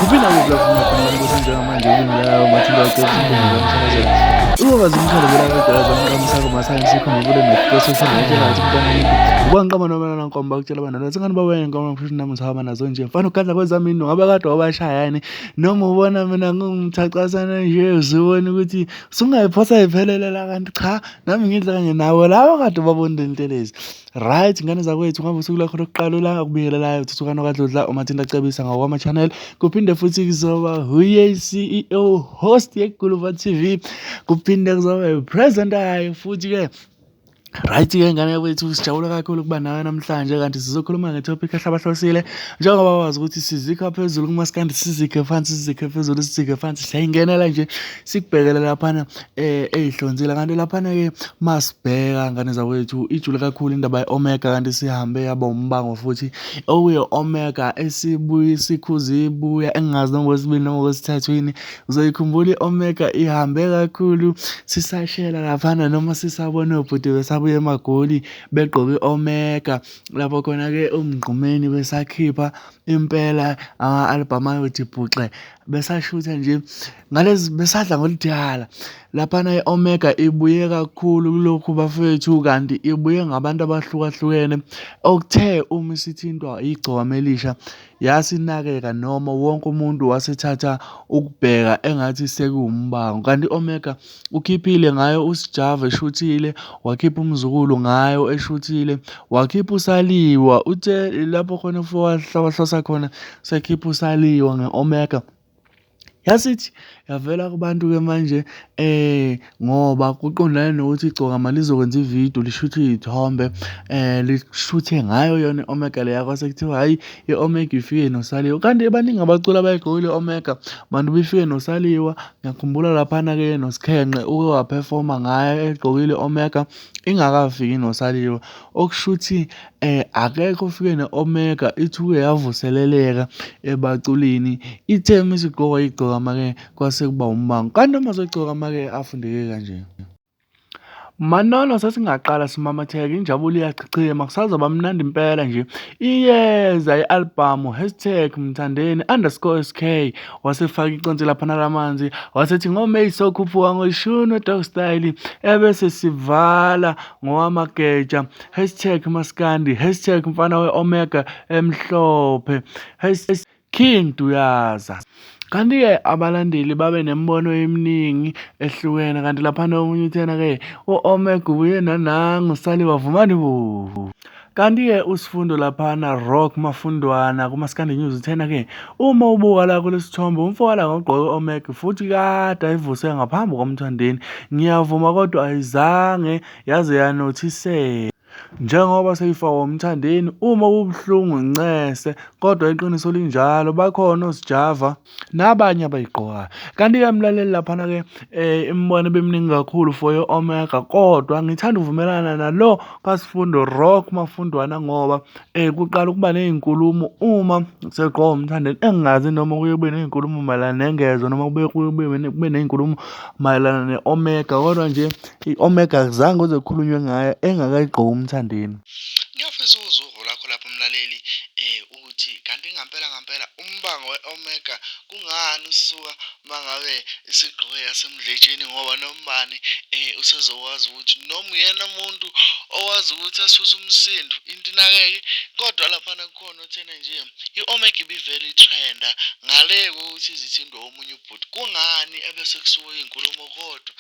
Kuphinda kuplavunya khona ukuthi njengamanje kungilayo mathinda ocebisa intombi zamshakazela. Ukwazi umthando belakadala zamqamisa masayensi ikhombule nokucosishwa ngitshela ngathi umntwana wami ukwangiqama noma nankomba ukutshela abana nathi ngani bawe ngoma futhi nami sihamba nazo nje mfana ugadla kwezami into ngabe kade wabashaya yini noma ubona mina ngumthacasana nje uzibona ukuthi sungayiphosa iphelela kanti cha nami ngidla kanye nawe laba kade babonile intelezi. Right, ngane zakwethu ngabe usuku lakho lokuqala la ukubiyelelayo thuthukano kadludla umathinta acebisa ngawama channel kuphinde futhi kuzoba huye CEO host yeGuluva TV kuphinde kuzoba presenter futhi ke right-ke ngane yakwethu sijabula kakhulu ukuba nawe namhlanje kanti sizokhuluma ngetopic ehlabahlosile njengoba wazi ukuthi sizikha phezulu kumaskandi sizikhe phansi sizikhe phezulu sizikhe phansi siyayingenela nje sikubhekele laphana eyihlonzile kanti laphana ke masibheka ngane zakwethu ijule kakhulu indaba ye-omega kanti sihambe yaba umbango futhi okuye omega esibuye sikhuze ibuya engazi noma kwesibili noma kwesithathwini uzoyikhumbula i-omega ihambe kakhulu sisashela laphana noma sisabona ubhuti abuye emagoli begqoke i-omega lapho khona-ke umngqumeni besakhipha impela ama-album ayothi bhuxe besashutha nje ngalezi besadla ngoludala laphana i-omega ibuye kakhulu kulokhu bafethu kanti ibuye ngabantu abahlukahlukene okuthe uma isithintwa igcokama elisha yasinakeka noma wonke umuntu wasethatha ukubheka engathi sekuwumbango kanti i-omega ukhiphile ngayo usijava eshuthile wakhipha umzukulu ngayo eshuthile wakhipha usaliwa uthe lapho khona wahlawahlosa khona sekhipha usaliwa nge-omega yasithi yavela kubantu-ke manje ngoba kuqondane nokuthi igcokama lizokwenza ividiyo lishuthe iy'thombe lishuthe ngayo yona i-omega leya kwase kuthiwa hhayi i-omega ifike nosaliwa kanti abaningi abaculi abayigqokile i-omega bantu bifike nosaliwa ngiyakhumbula laphana-ke nosikhenqe uke waphefoma ngayo egqokile i-omega ingakafiki nosaliwa okushuthi akekho ofike ne-omega ithuke yavuseleleka ebaculini itheme isigqokwa igcokama-ke kwase kuba umbango kanti uma zogcokama-ke afundeke kanje. Manono sesingaqala simamatheka injabulo iyachichima kusazoba mnandi impela nje iyeza i-albhamu #mthandeni_sk wasefaka iconsi laphana lamanzi wasethi ngoMeyi sokhuphuka ngoshuni dog style ebese sivala ngowamageja #maskandi #mfana we-omega emhlophe #king duyaza. Kanti-ke abalandeli babe nemibono eminingi ehlukene kanti laphana omunye uthena-ke u-omega ubuye nanangu usaliwa vumani bo. Kanti-ke usifundo laphana rock mafundwana kumaskandi news uthena-ke uma ubuka la kulesithombe umfowala ngogqoke i-omega futhi kade ayivuse ngaphambi komthandeni ngiyavuma kodwa ayizange yaze yanothiseka njengoba seyifakwa umthandeni uma kubuhlungu ncese kodwa iqiniso linjalo bakhona osijava nabanye abayigqokayo kanti-ke mlaleli laphana-ke imibono beminingi kakhulu for i-omega kodwa ngithanda uvumelana nalo kasifundo rock mafundwana ngoba kuqala ukuba ney'nkulumo uma segqoka umthandeni engingazi noma kuye kube ney'nkulumo mayelana nengezo noma kube ney'nkulumo mayelana ne-omega kodwa nje i-omega kuzange kuze kukhulunywe ngayo engakayigqoki umthandeni. Ngiyafisa uzuvo lakho lapho mlaleli ukuthi kanti ngampela umbango we-omega kungani usuka mangabe isigqoke yasemdletsheni ngoba nombani usezokwazi ukuthi noma uyena umuntu owazi ukuthi asuse umsindo into inakeke kodwa laphana kukhona uthena nje i-omega ibivele itrenda ngale kokuthi izithindwe omunye ubhuti kungani ebese kusuka iy'nkulumo kodwa